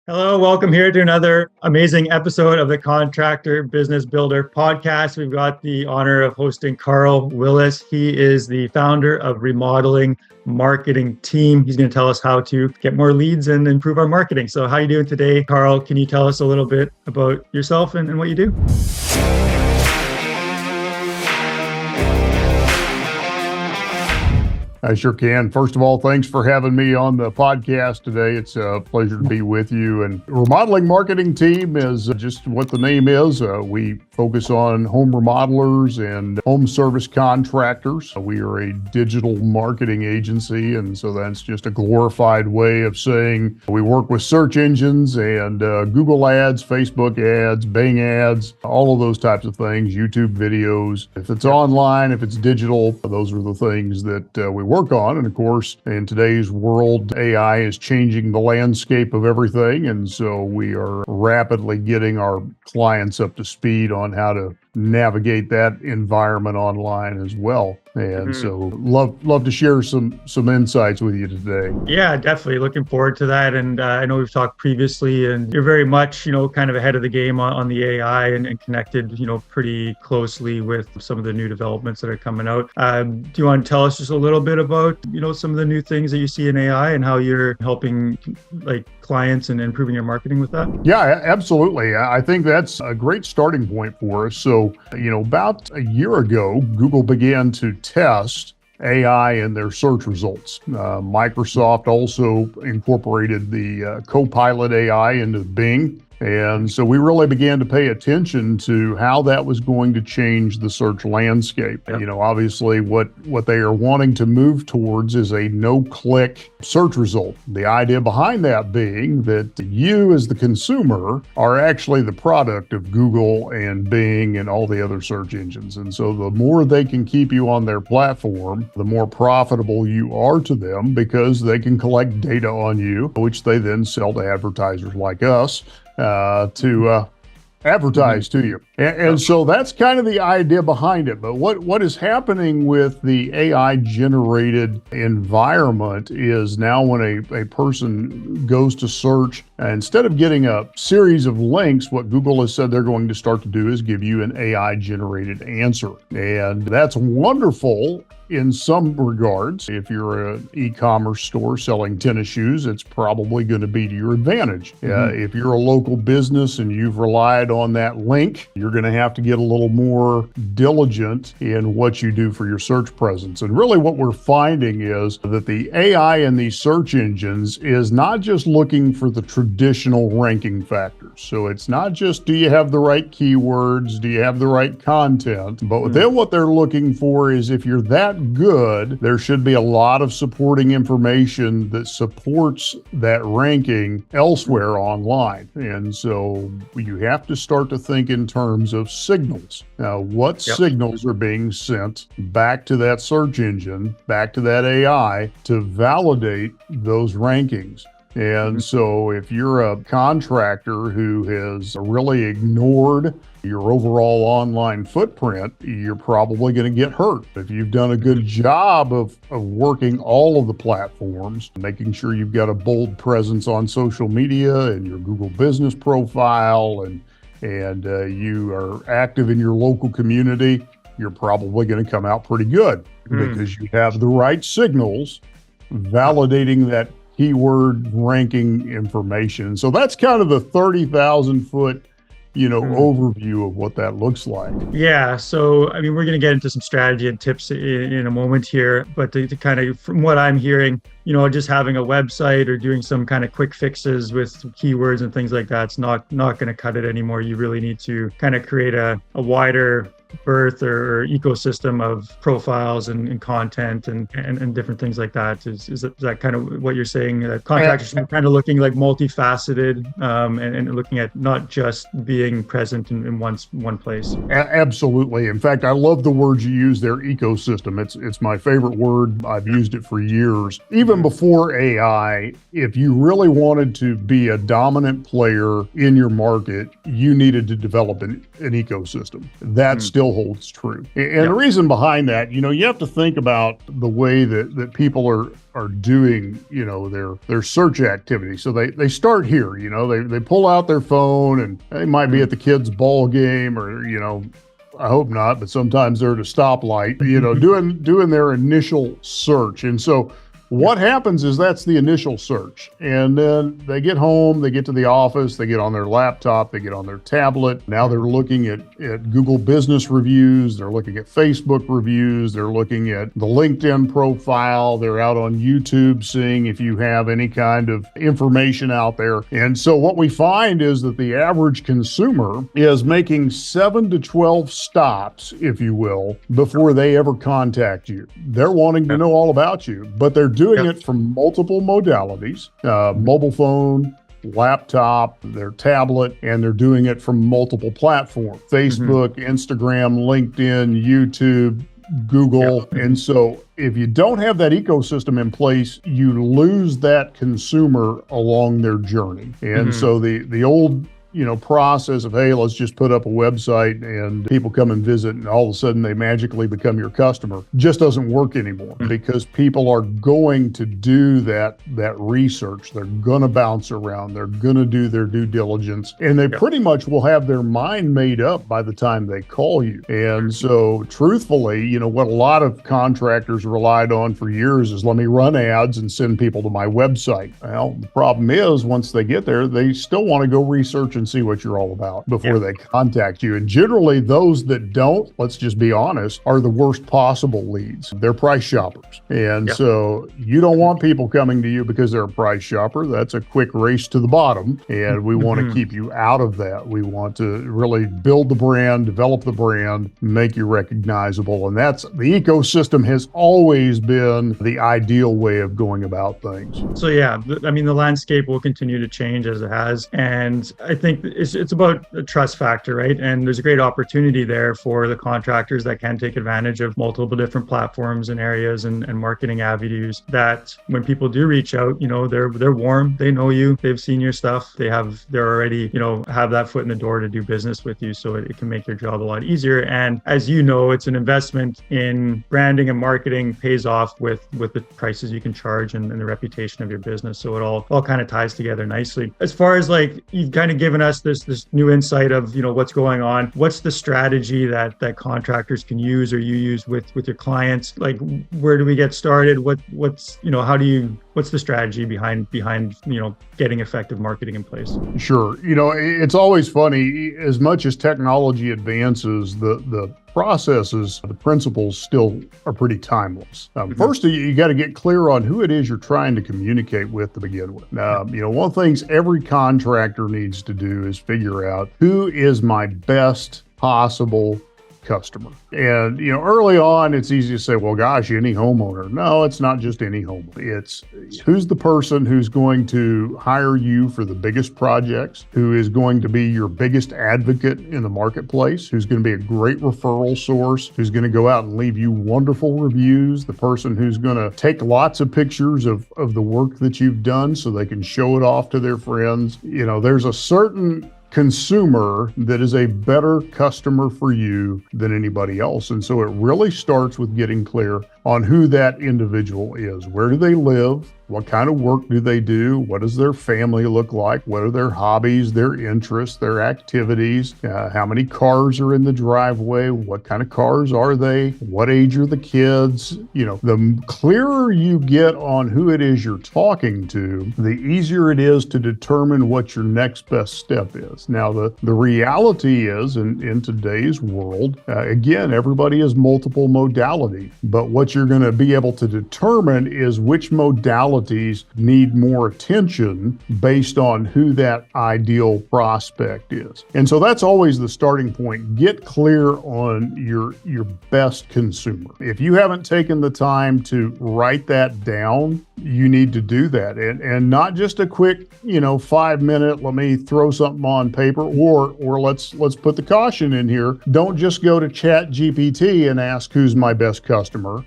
Hello, welcome here to another amazing episode of the Contractor Business Builder podcast. We've got the honor of hosting Carl Willis. He is the founder of Remodeling Marketing Team. He's going to tell us how to get more leads and improve our marketing. So how are you doing today, Carl? Can you tell us a little bit about yourself and what you do? I sure can. First of all, thanks for having me on the podcast today. It's a pleasure to be with you. And Remodeling Marketing Team is just what the name is. We focus on home remodelers and home service contractors. We are a digital marketing agency, and so that's just a glorified way of saying we work with search engines and Google ads, Facebook ads, Bing ads, all of those types of things, YouTube videos. If it's online, if it's digital, those are the things that we work on. And of course, in today's world, AI is changing the landscape of everything. And so we are rapidly getting our clients up to speed on how to navigate that environment online as well. And so love to share some insights with you today. Yeah, definitely. Looking forward to that. And I know we've talked previously, and you're very much, kind of ahead of the game on the AI and connected, pretty closely with some of the new developments that are coming out. Do you want to tell us just a little bit about, some of the new things that you see in AI and how you're helping clients and improving your marketing with that? Yeah, absolutely. I think that's a great starting point for us. So, about a year ago, Google began to test AI in their search results. Microsoft also incorporated the Copilot AI into Bing. And so we really began to pay attention to how that was going to change the search landscape. Yep. Obviously what they are wanting to move towards is a no-click search result. The idea behind that being that you as the consumer are actually the product of Google and Bing and all the other search engines. And so the more they can keep you on their platform, the more profitable you are to them because they can collect data on you, which they then sell to advertisers like us to advertise to you. And so that's kind of the idea behind it. But what is happening with the AI generated environment is now when a person goes to search, instead of getting a series of links, what Google has said they're going to start to do is give you an AI generated answer. And that's wonderful in some regards. If you're an e-commerce store selling tennis shoes, it's probably going to be to your advantage. If you're a local business and you've relied on that link, you're going to have to get a little more diligent in what you do for your search presence. And really what we're finding is that the AI in these search engines is not just looking for the traditional ranking factors. So it's not just, do you have the right keywords? Do you have the right content? But then what they're looking for is, if you're that good, there should be a lot of supporting information that supports that ranking elsewhere online. And so you have to start to think in terms of signals. Now, what signals are being sent back to that search engine, back to that AI to validate those rankings? And so if you're a contractor who has really ignored your overall online footprint, you're probably going to get hurt. If you've done a good job of working all of the platforms, making sure you've got a bold presence on social media and your Google business profile, and you are active in your local community, you're probably going to come out pretty good because you have the right signals validating that keyword ranking information. So that's kind of the 30,000 foot, overview of what that looks like. Yeah. So, we're going to get into some strategy and tips in a moment here, but to kind of, from what I'm hearing, just having a website or doing some kind of quick fixes with keywords and things like that's not going to cut it anymore. You really need to kind of create a wider berth or ecosystem of profiles and content and different things like that. Is that kind of what you're saying? That contractors are kind of looking like multifaceted and looking at not just being present in one place. Absolutely. In fact, I love the word you use there, ecosystem. It's my favorite word. I've used it for years. Even before AI, if you really wanted to be a dominant player in your market, you needed to develop an ecosystem. That still holds true. And the reason behind that, you have to think about the way that people are are doing, their search activity. So they start here, they pull out their phone and they might be at the kids' ball game or, I hope not, but sometimes they're at a stoplight, doing their initial search. And so what happens is that's the initial search. And then they get home, they get to the office, they get on their laptop, they get on their tablet. Now they're looking at Google business reviews, they're looking at Facebook reviews, they're looking at the LinkedIn profile, they're out on YouTube seeing if you have any kind of information out there. And so what we find is that the average consumer is making 7 to 12 stops, if you will, before they ever contact you. They're wanting to know all about you, but they're doing it from multiple modalities, mobile phone, laptop, their tablet, and they're doing it from multiple platforms, Facebook, Instagram, LinkedIn, YouTube, Google. And so if you don't have that ecosystem in place, you lose that consumer along their journey. And so the old process of, hey, let's just put up a website and people come and visit and all of a sudden they magically become your customer just doesn't work anymore because people are going to do that research. They're going to bounce around. They're going to do their due diligence and they pretty much will have their mind made up by the time they call you. And so truthfully, what a lot of contractors relied on for years is let me run ads and send people to my website. Well, the problem is once they get there, they still want to go research and see what you're all about before they contact you. And generally those that don't, let's just be honest, are the worst possible leads. They're price shoppers. And so you don't want people coming to you because they're a price shopper. That's a quick race to the bottom. And we want to keep you out of that. We want to really build the brand, develop the brand, make you recognizable. And that's the ecosystem has always been the ideal way of going about things. So the landscape will continue to change as it has. And I think it's about a trust factor, right? And there's a great opportunity there for the contractors that can take advantage of multiple different platforms and areas and marketing avenues that when people do reach out, they're warm, they know you, they've seen your stuff, they're already, have that foot in the door to do business with you. So it can make your job a lot easier. And as you know, it's an investment in branding and marketing pays off with the prices you can charge and the reputation of your business. So it all kind of ties together nicely. As far as you've kind of given us this new insight of what's going on. What's the strategy that contractors can use or you use with your clients? Where do we get started? What's the strategy behind getting effective marketing in place? Sure. It's always funny, as much as technology advances, the processes, the principles still are pretty timeless. First, you got to get clear on who it is you're trying to communicate with to begin with. One of the things every contractor needs to do is figure out who is my best possible customer. And, early on, it's easy to say, well, gosh, any homeowner. No, it's not just any homeowner. It's who's the person who's going to hire you for the biggest projects, who is going to be your biggest advocate in the marketplace, who's going to be a great referral source, who's going to go out and leave you wonderful reviews, the person who's going to take lots of pictures of the work that you've done so they can show it off to their friends. There's a certain consumer that is a better customer for you than anybody else. And so it really starts with getting clear on who that individual is. Where do they live? What kind of work do they do? What does their family look like? What are their hobbies, their interests, their activities? How many cars are in the driveway? What kind of cars are they? What age are the kids? The clearer you get on who it is you're talking to, the easier it is to determine what your next best step is. Now, the reality is, in today's world, again, everybody is multiple modality, but what you're going to be able to determine is which modalities need more attention based on who that ideal prospect is. And so that's always the starting point. Get clear on your best consumer. If you haven't taken the time to write that down, you need to do that. And not just a quick, 5-minute, let me throw something on paper, or let's put the caution in here. Don't just go to Chat GPT and ask who's my best customer.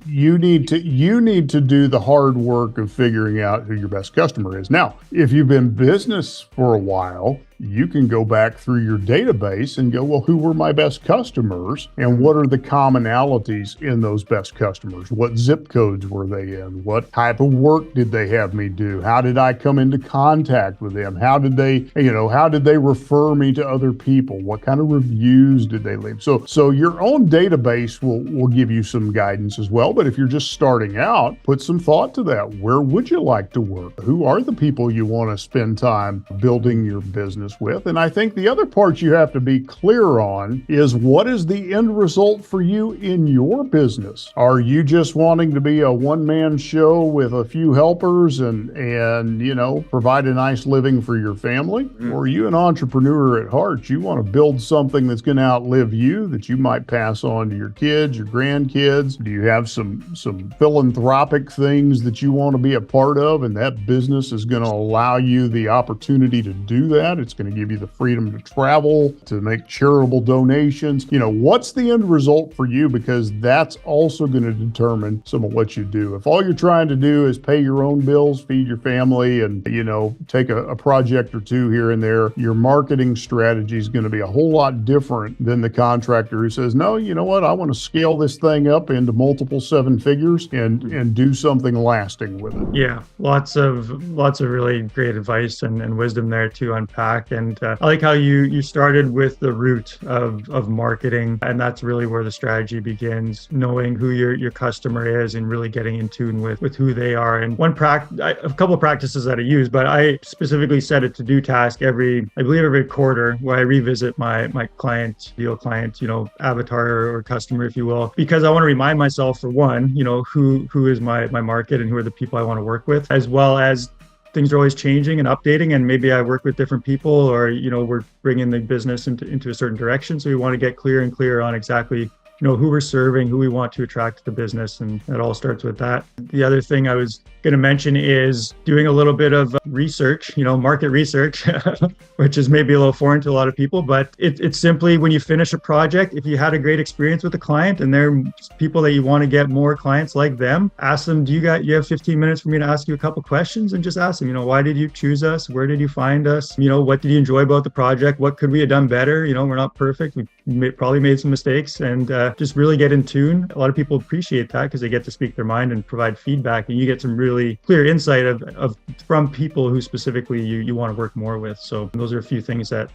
You need to do the hard work of figuring out who your best customer is. Now, if you've been in business for a while, you can go back through your database and go, well, who were my best customers and what are the commonalities in those best customers? What zip codes were they in? What type of work did they have me do? How did I come into contact with them? How did they refer me to other people? What kind of reviews did they leave? So your own database will give you some guidance as well. But if you're just starting out, put some thought to that. Where would you like to work? Who are the people you want to spend time building your business with? And I think the other part you have to be clear on is, what is the end result for you in your business? Are you just wanting to be a one-man show with a few helpers and provide a nice living for your family? Or are you an entrepreneur at heart? You want to build something that's going to outlive you, that you might pass on to your kids, your grandkids? Do you have some philanthropic things that you want to be a part of, and that business is going to allow you the opportunity to do that? It's going to give you the freedom to travel, to make charitable donations. What's the end result for you? Because that's also going to determine some of what you do. If all you're trying to do is pay your own bills, feed your family, and take a project or two here and there, your marketing strategy is going to be a whole lot different than the contractor who says, no, you know what, I want to scale this thing up into multiple seven figures and do something lasting with it. Yeah, lots of really great advice and wisdom there to unpack. And I like how you started with the root of marketing, and that's really where the strategy begins, knowing who your customer is and really getting in tune with who they are. And a couple of practices that I use, but I specifically set a to-do task every quarter, where I revisit my ideal client, avatar or customer, if you will, because I want to remind myself, for one, who is my market and who are the people I want to work with, as well as things are always changing and updating, and maybe I work with different people, or we're bringing the business into a certain direction. So we want to get clear and clear on exactly who we're serving, who we want to attract to the business, and it all starts with that. The other thing I was going to mention is doing a little bit of research, market research, which is maybe a little foreign to a lot of people, but it's simply, when you finish a project, if you had a great experience with a client and they're people that you want to get more clients like them, ask them, you have 15 minutes for me to ask you a couple questions? And just ask them, why did you choose us? Where did you find us? What did you enjoy about the project? What could we have done better? We're not perfect. We probably made some mistakes, and just really get in tune. A lot of people appreciate that because they get to speak their mind and provide feedback, and you get some really clear insight from people who specifically you want to work more with. So those are a few things that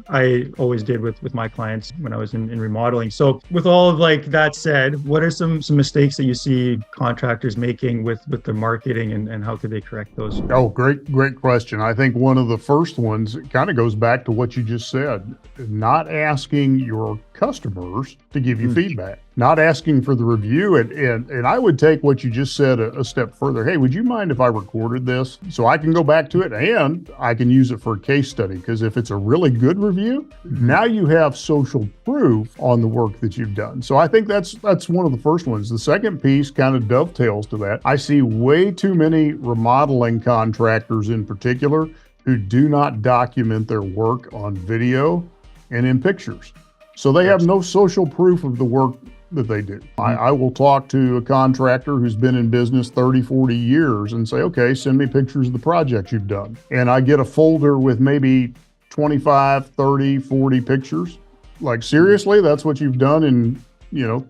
I always did with my clients when I was in remodeling. So with all of that said, what are some mistakes that you see contractors making with the marketing, and how could they correct those? Oh, great question. I think one of the first ones kind of goes back to what you just said, not asking your customers to give you feedback, not asking for the review. And I would take what you just said a step further. Hey, would you mind if I recorded this so I can go back to it and I can use it for a case study? Because if it's a really good review, now you have social proof on the work that you've done. So I think that's one of the first ones. The second piece kind of dovetails to that. I see way too many remodeling contractors in particular who do not document their work on video and in pictures. So they have no social proof of the work that they do. I will talk to a contractor who's been in business 30, 40 years and say, okay, send me pictures of the projects you've done. And I get a folder with maybe 25, 30, 40 pictures. Like, seriously, that's what you've done in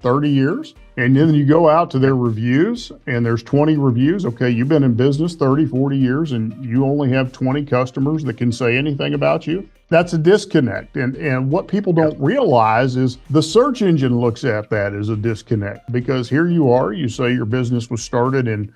30 years? And then you go out to their reviews and there's 20 reviews. Okay, you've been in business 30, 40 years and you only have 20 customers that can say anything about you. That's a disconnect. And what people don't realize is the search engine looks at that as a disconnect, because here you are, you say your business was started in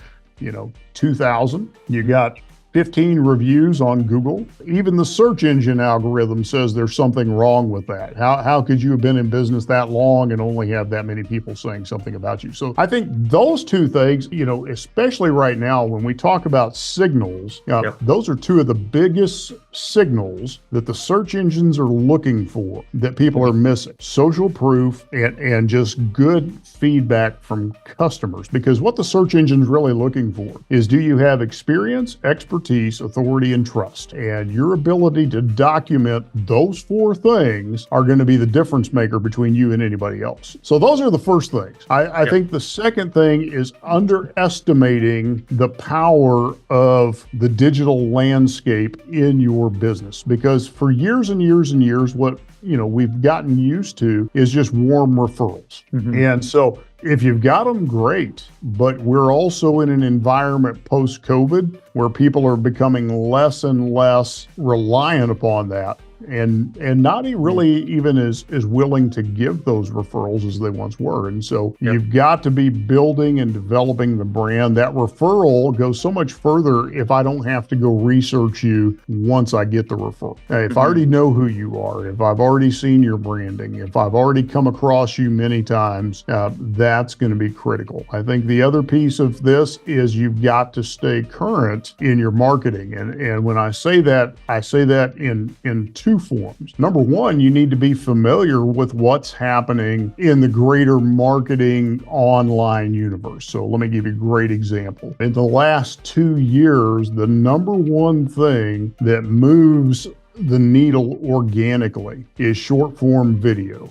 2000. You got 15 reviews on Google. Even the search engine algorithm says there's something wrong with that. How could you have been in business that long and only have that many people saying something about you? So I think those two things, especially right now when we talk about signals, those are two of the biggest signals that the search engines are looking for that people are missing. Social proof and just good feedback from customers. Because what the search engine's really looking for is, do you have experience, expertise, expertise, authority, and trust. And your ability to document those four things are going to be the difference maker between you and anybody else. So those are the first things. I think the second thing is underestimating the power of the digital landscape in your business, because for years and years and years, what we've gotten used to is just warm referrals. And so if you've got them, great. But we're also in an environment post-COVID where people are becoming less and less reliant upon that, and not really even as willing to give those referrals as they once were. And so you've got to be building and developing the brand. That referral goes so much further if I don't have to go research you once I get the referral. If I already know who you are, if I've already seen your branding, if I've already come across you many times, that's going to be critical. I think the other piece of this is you've got to stay current in your marketing. And when I say that in two forms. Number one, you need to be familiar with what's happening in the greater marketing online universe. So let me give you a great example. In the last 2 years, the number one thing that moves the needle organically is short form video.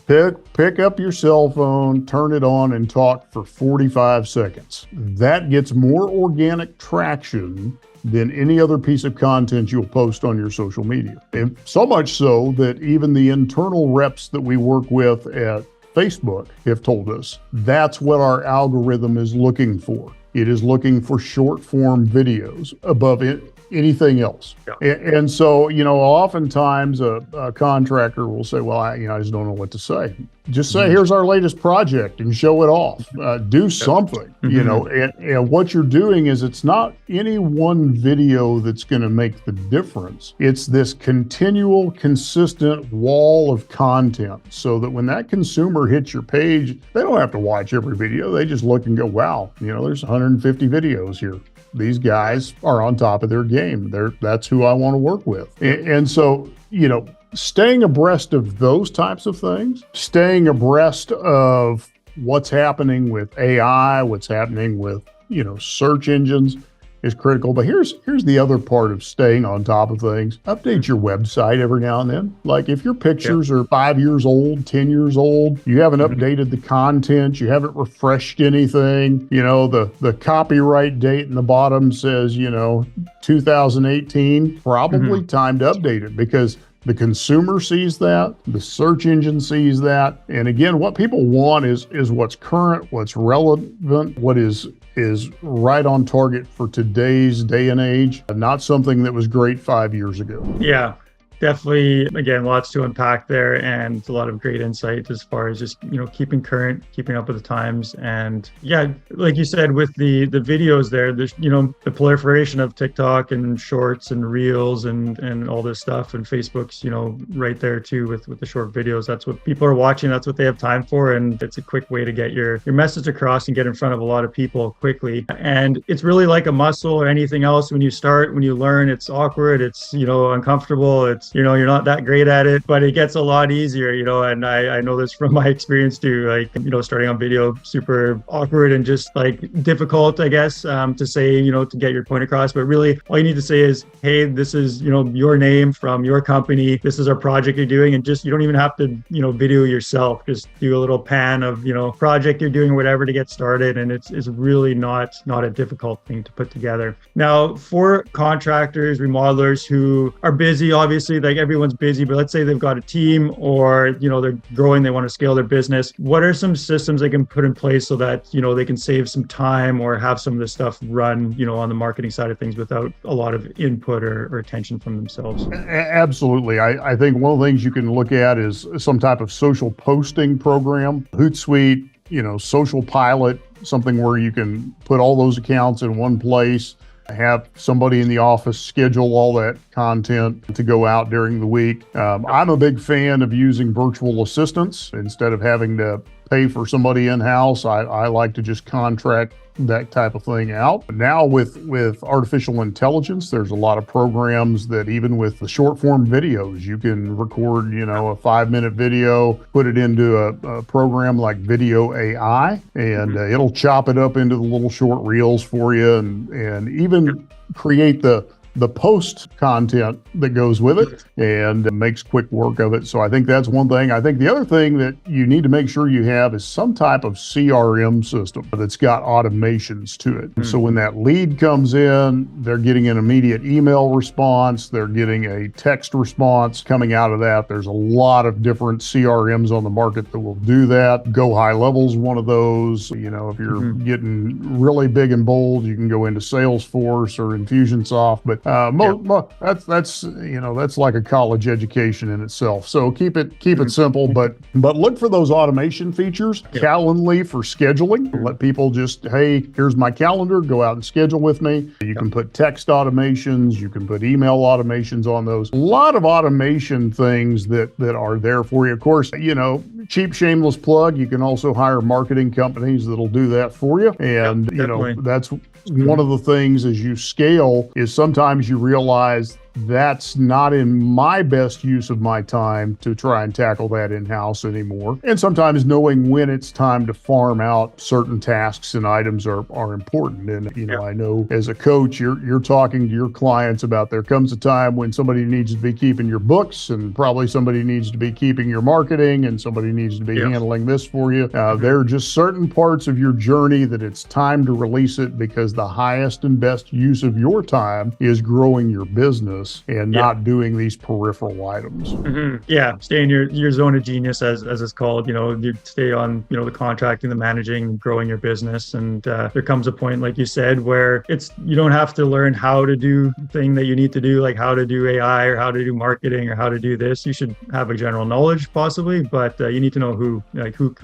Pick up your cell phone, turn it on, and talk for 45 seconds. That gets more organic traction than any other piece of content you'll post on your social media. And so much so that even the internal reps that we work with at Facebook have told us that's what our algorithm is looking for. It is looking for short form videos above anything else. And so, oftentimes a contractor will say, well, I just don't know what to say. Just say, here's our latest project and show it off. Do something, and what you're doing is it's not any one video that's going to make the difference. It's this continual, consistent wall of content so that when that consumer hits your page, they don't have to watch every video. They just look and go, wow, there's 150 videos here. These guys are on top of their game. That's who I want to work with. And so, staying abreast of those types of things, staying abreast of what's happening with AI, what's happening with, search engines is critical. But here's the other part of staying on top of things. Update your website every now and then. Like if your pictures are 5 years old, 10 years old, you haven't updated the content, you haven't refreshed anything, the copyright date in the bottom says, 2018, probably time to update it, because the consumer sees that, the search engine sees that. And again, what people want is what's current, what's relevant, what is right on target for today's day and age, not something that was great 5 years ago. Yeah. Definitely, again, lots to unpack there, and a lot of great insight as far as just, keeping current, keeping up with the times. And yeah, like you said, with the videos there's, the proliferation of TikTok and shorts and reels and all this stuff, and Facebook's, right there too with the short videos. That's what people are watching. That's what they have time for. And it's a quick way to get your message across and get in front of a lot of people quickly. And it's really like a muscle or anything else. When you learn, it's awkward, it's, uncomfortable, it's, you're not that great at it, but it gets a lot easier, and I know this from my experience too, like, starting on video, super awkward and just like difficult, I guess, to say, to get your point across. But really all you need to say is, hey, this is, your name from your company. This is our project you're doing. And just, you don't even have to, video yourself. Just do a little pan of, project you're doing, whatever, to get started. And it's really not a difficult thing to put together. Now, for contractors, remodelers who are busy, obviously, like everyone's busy, but let's say they've got a team or, they're growing, they want to scale their business. What are some systems they can put in place so that, they can save some time or have some of this stuff run, on the marketing side of things without a lot of input or attention from themselves? Absolutely. I think one of the things you can look at is some type of social posting program, Hootsuite, Social Pilot, something where you can put all those accounts in one place, have somebody in the office schedule all that content to go out during the week. I'm a big fan of using virtual assistants instead of having to pay for somebody in-house. I like to just contract that type of thing out. Now with artificial intelligence, there's a lot of programs that even with the short form videos, you can record, a 5-minute video, put it into a program like Video AI, and it'll chop it up into the little short reels for you, and even create the the post content that goes with it and makes quick work of it. So I think that's one thing. I think the other thing that you need to make sure you have is some type of CRM system that's got automations to it. So when that lead comes in, they're getting an immediate email response, they're getting a text response coming out of that. There's a lot of different CRMs on the market that will do that. Go High Level's one of those. You know, if you're getting really big and bold, you can go into Salesforce or Infusionsoft. But that's like a college education in itself. So keep it simple, but look for those automation features. Calendly for scheduling. Let people just, hey, here's my calendar. Go out and schedule with me. You can put text automations. You can put email automations on those. A lot of automation things that are there for you. Of course, you know, cheap, shameless plug. You can also hire marketing companies that'll do that for you. And, you know, that's one of the things as you scale is sometimes you realize that's not in my best use of my time to try and tackle that in-house anymore. And sometimes knowing when it's time to farm out certain tasks and items are important. And, you know, I know as a coach, you're talking to your clients about there comes a time when somebody needs to be keeping your books and probably somebody needs to be keeping your marketing and somebody needs to be handling this for you. There are just certain parts of your journey that it's time to release it because the highest and best use of your time is growing your business and not doing these peripheral items. Stay in your zone of genius, as it's called. You know, you stay on, you know, the contracting, the managing, growing your business. And there comes a point, like you said, where you don't have to learn how to do the thing that you need to do, like how to do AI or how to do marketing or how to do this. You should have a general knowledge possibly, but you need to know who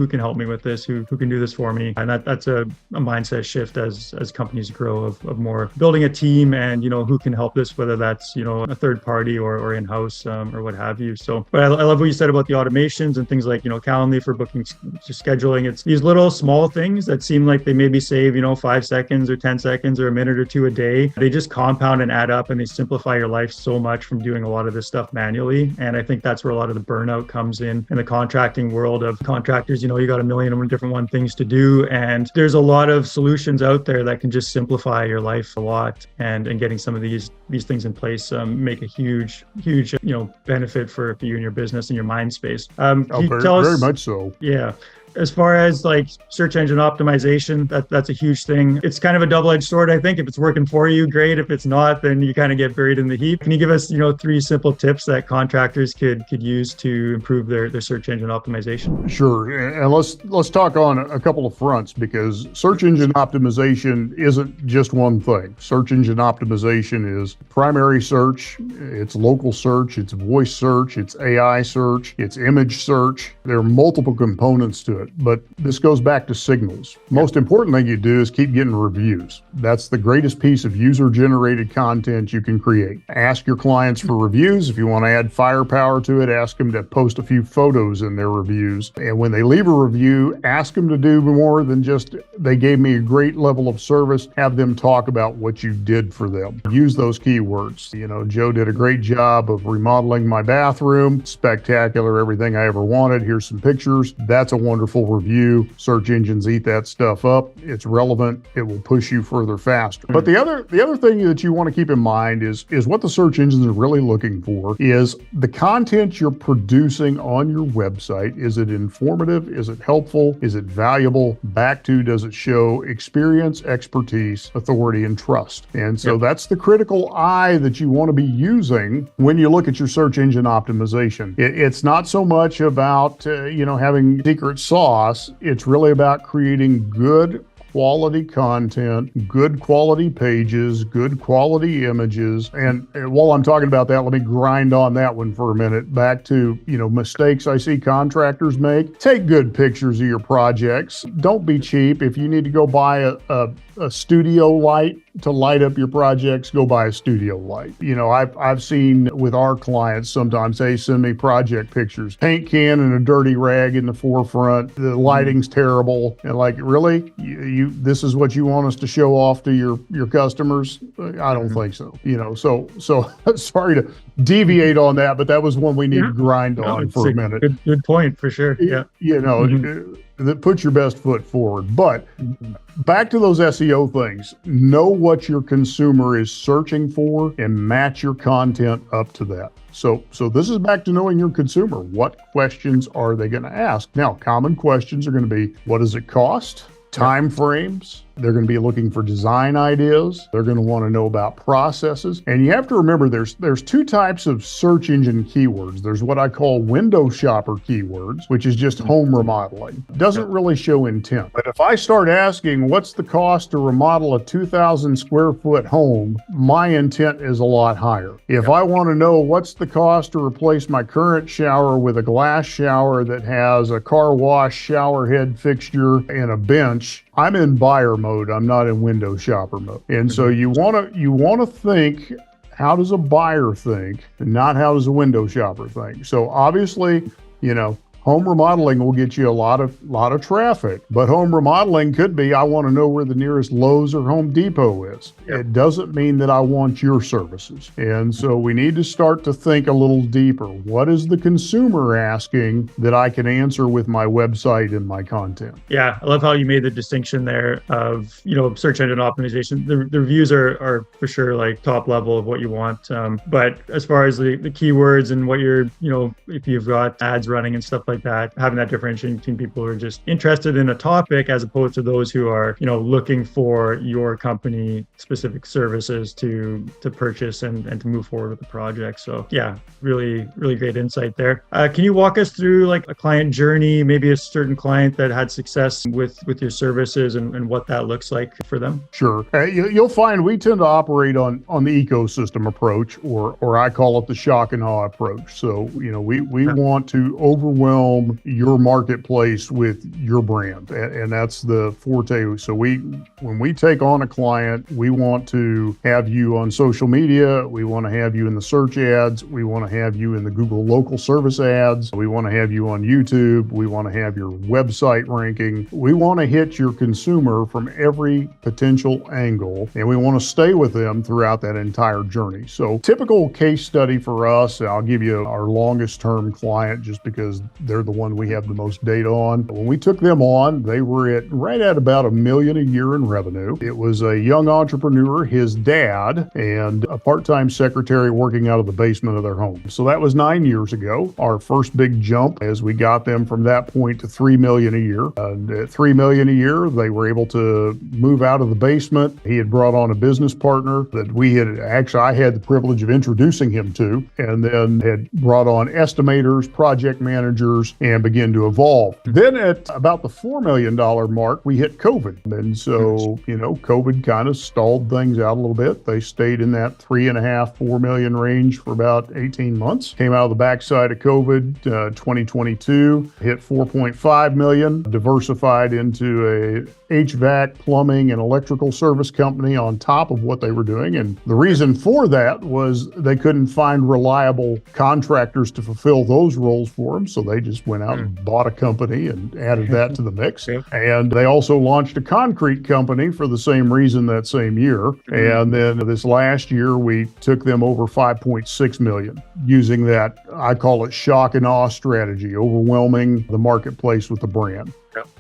can help me with this, who can do this for me. And that's a mindset shift as companies grow of more building a team and, you know, who can help this, whether that's, you know, a third party or in-house or what have you. So, but I love what you said about the automations and things like, you know, Calendly for booking, scheduling. It's these little small things that seem like they maybe save, you know, 5 seconds or 10 seconds or a minute or two a day. They just compound and add up and they simplify your life so much from doing a lot of this stuff manually. And I think that's where a lot of the burnout comes in the contracting world of contractors. You know, you got a million different things to do. And there's a lot of solutions out there that can just simplify your life a lot. And getting some of these things in place make a huge, you know, benefit for you and your business and your mind space. Very much so. Yeah. As far as like search engine optimization, that's a huge thing. It's kind of a double-edged sword, I think. If it's working for you, great. If it's not, then you kind of get buried in the heap. Can you give us, you know, 3 simple tips that contractors could use to improve their search engine optimization? Sure. And let's talk on a couple of fronts because search engine optimization isn't just one thing. Search engine optimization is primary search, it's local search, it's voice search, it's AI search, it's image search. There are multiple components to it. But this goes back to signals. Most important thing you do is keep getting reviews. That's the greatest piece of user-generated content you can create. Ask your clients for reviews. If you want to add firepower to it, ask them to post a few photos in their reviews. And when they leave a review, ask them to do more than just, they gave me a great level of service. Have them talk about what you did for them. Use those keywords. You know, Joe did a great job of remodeling my bathroom. Spectacular, everything I ever wanted. Here's some pictures. That's a wonderful review. Search engines eat that stuff up. It's relevant. It will push you further faster. But the other thing that you want to keep in mind is what the search engines are really looking for is the content you're producing on your website. Is it informative? Is it helpful? Is it valuable? Back to, does it show experience, expertise, authority, and trust? And so that's the critical eye that you want to be using when you look at your search engine optimization. It's not so much about, having secret sauce. It's really about creating good quality content, good quality pages, good quality images. And while I'm talking about that, let me grind on that one for a minute. Back to, mistakes I see contractors make. Take good pictures of your projects. Don't be cheap. If you need to go buy a studio light to light up your projects, go buy a studio light. I've seen with our clients sometimes, hey, send me project pictures. Paint can and a dirty rag in the forefront. The lighting's terrible. And like, really? This is what you want us to show off to your customers? I don't think so. So sorry to deviate on that, but that was one we need to grind on for a minute. Good point for sure. Yeah. that put your best foot forward. But back to those SEO things, know what your consumer is searching for and match your content up to that. So this is back to knowing your consumer. What questions are they going to ask? Now, common questions are going to be, what does it cost? Time frames. They're going to be looking for design ideas. They're going to want to know about processes. And you have to remember there's two types of search engine keywords. There's what I call window shopper keywords, which is just home remodeling. Doesn't really show intent. But if I start asking what's the cost to remodel a 2,000 square foot home, my intent is a lot higher. If I want to know what's the cost to replace my current shower with a glass shower that has a car wash, shower head fixture, and a bench, I'm in buyer mode. I'm not in window shopper mode. And so you want to think, how does a buyer think, and not how does a window shopper think? So obviously, home remodeling will get you a lot of traffic, but home remodeling could be, I want to know where the nearest Lowe's or Home Depot is. Yep. It doesn't mean that I want your services. And so we need to start to think a little deeper. What is the consumer asking that I can answer with my website and my content? Yeah, I love how you made the distinction there of, search engine optimization. The reviews are for sure like top level of what you want. But as far as the keywords and what you're, if you've got ads running and stuff like that, having that differentiation between people who are just interested in a topic as opposed to those who are, looking for your company specific services to purchase and to move forward with the project. So yeah, really, really great insight there. Can you walk us through like a client journey, maybe a certain client that had success with your services and what that looks like for them? Sure. You'll find we tend to operate on the ecosystem approach, or I call it the shock and awe approach. So, we want to overwhelm your marketplace with your brand, and that's the forte. So when we take on a client, we want to have you on social media, we want to have you in the search ads, we want to have you in the Google local service ads, we want to have you on YouTube, we want to have your website ranking. We want to hit your consumer from every potential angle, and we want to stay with them throughout that entire journey. So typical case study for us, I'll give you our longest term client just because they're the one we have the most data on. When we took them on, they were right at about $1 million a year in revenue. It was a young entrepreneur, his dad, and a part-time secretary working out of the basement of their home. So that was 9 years ago. Our first big jump as we got them from that point to $3 million a year. And at $3 million a year, they were able to move out of the basement. He had brought on a business partner that I had the privilege of introducing him to, and then had brought on estimators, project managers, and begin to evolve. Then at about the $4 million mark, we hit COVID. And so, COVID kind of stalled things out a little bit. They stayed in that 3.5, 4 million range for about 18 months. Came out of the backside of COVID, 2022, hit 4.5 million, diversified into a HVAC, plumbing, and electrical service company on top of what they were doing. And the reason for that was they couldn't find reliable contractors to fulfill those roles for them. So they just went out and bought a company and added that to the mix. And they also launched a concrete company for the same reason that same year. And then this last year, we took them over 5.6 million using that, I call it shock and awe strategy, overwhelming the marketplace with the brand.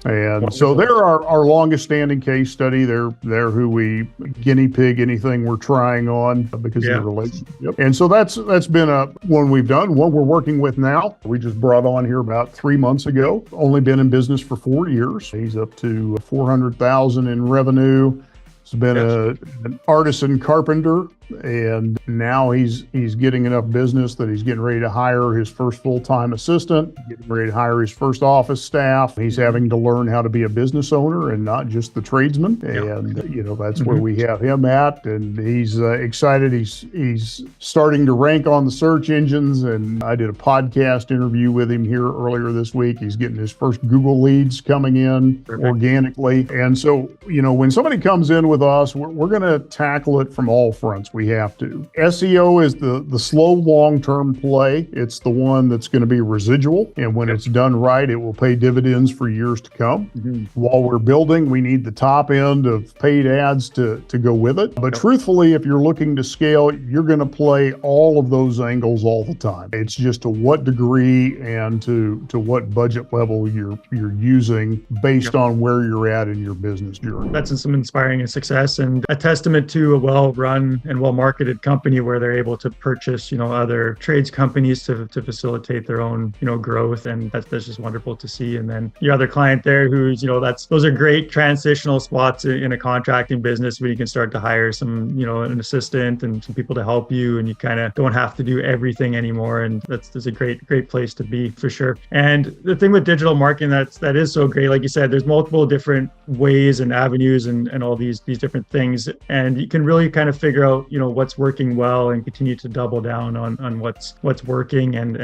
And so they're our longest standing case study. They're who we guinea pig anything we're trying on because of the relationship. And so that's been one we've done. One we're working with now. We just brought on here about 3 months ago. Only been in business for 4 years. He's up to 400,000 in revenue. He's been an artisan carpenter, and now he's getting enough business that he's getting ready to hire his first full-time assistant, getting ready to hire his first office staff. He's having to learn how to be a business owner and not just the tradesman. And, that's where we have him at. And he's excited. He's starting to rank on the search engines. And I did a podcast interview with him here earlier this week. He's getting his first Google leads coming in organically. And so, when somebody comes in with us, we're going to tackle it from all fronts. we have to. SEO is the slow long-term play. It's the one that's going to be residual. And when it's done right, it will pay dividends for years to come. While we're building, we need the top end of paid ads to go with it. But truthfully, if you're looking to scale, you're going to play all of those angles all the time. It's just to what degree and to what budget level you're using based on where you're at in your business journey. That's some inspiring success and a testament to a well-run and well-marketed company where they're able to purchase, other trades companies to facilitate their own, growth. And that's just wonderful to see. And then your other client there who's, those are great transitional spots in a contracting business where you can start to hire some, an assistant and some people to help you, and you kind of don't have to do everything anymore. And that's a great place to be for sure. And the thing with digital marketing that is so great, like you said, there's multiple different ways and avenues and all these different things, and you can really kind of figure out what's working well and continue to double down on what's working and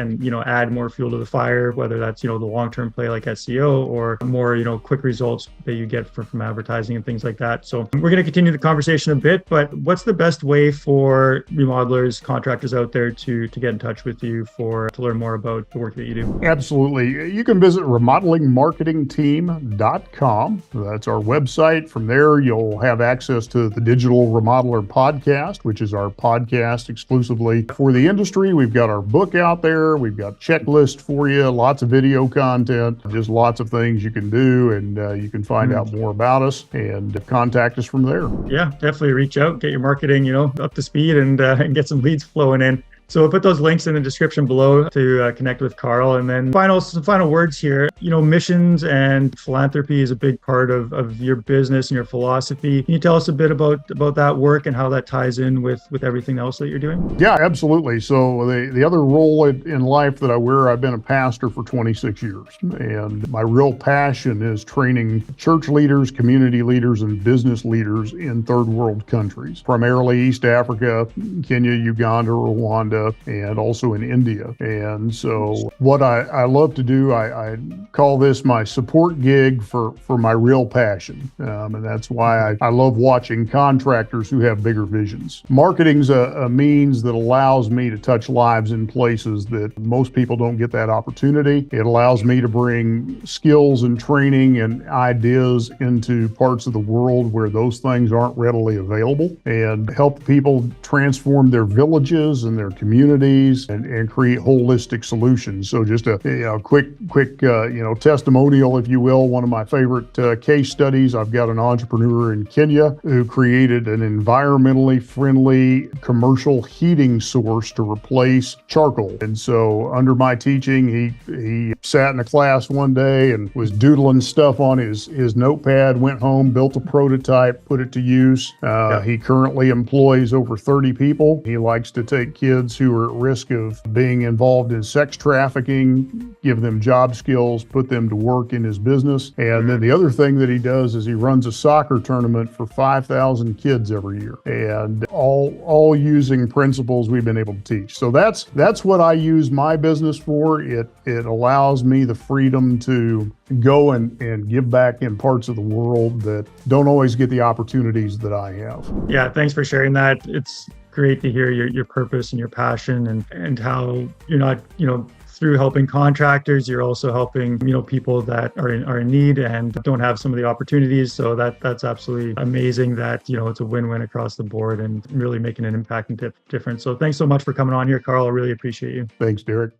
add more fuel to the fire, whether that's the long-term play like SEO or more quick results that you get from advertising and things like that. So we're going to continue the conversation a bit, but what's the best way for remodelers, contractors out there to get in touch with you to learn more about the work that you do? Absolutely. You can visit remodelingmarketingteam.com. That's our website. From there, you'll have access to the Digital Remodeler podcast, which is our podcast exclusively for the industry. We've got our book out there. We've got a checklist for you, lots of video content, just lots of things you can do, and you can find out more about us and contact us from there. Yeah, definitely reach out, get your marketing, up to speed and get some leads flowing in. So we'll put those links in the description below to connect with Carl. And then some final words here. Missions and philanthropy is a big part of your business and your philosophy. Can you tell us a bit about that work and how that ties in with everything else that you're doing? Yeah, absolutely. So the other role in life that I wear, I've been a pastor for 26 years. And my real passion is training church leaders, community leaders, and business leaders in third world countries, primarily East Africa, Kenya, Uganda, Rwanda, and also in India. And so what I love to do, I call this my support gig for my real passion. And that's why I love watching contractors who have bigger visions. Marketing's a means that allows me to touch lives in places that most people don't get that opportunity. It allows me to bring skills and training and ideas into parts of the world where those things aren't readily available, and help people transform their villages and their communities and create holistic solutions. So just a quick testimonial, if you will. One of my favorite case studies, I've got an entrepreneur in Kenya who created an environmentally friendly commercial heating source to replace charcoal. And so under my teaching, he sat in a class one day and was doodling stuff on his notepad, went home, built a prototype, put it to use. He currently employs over 30 people. He likes to take kids who are at risk of being involved in sex trafficking, give them job skills, put them to work in his business. And then the other thing that he does is he runs a soccer tournament for 5,000 kids every year, and all using principles we've been able to teach. So that's what I use my business for. It allows me the freedom to go and give back in parts of the world that don't always get the opportunities that I have. Yeah, thanks for sharing that. It's great to hear your purpose and your passion and how you're not, through helping contractors, you're also helping, people that are in need and don't have some of the opportunities. So that's absolutely amazing that, it's a win-win across the board and really making an impact and difference. So thanks so much for coming on here, Carl. I really appreciate you. Thanks, Derek.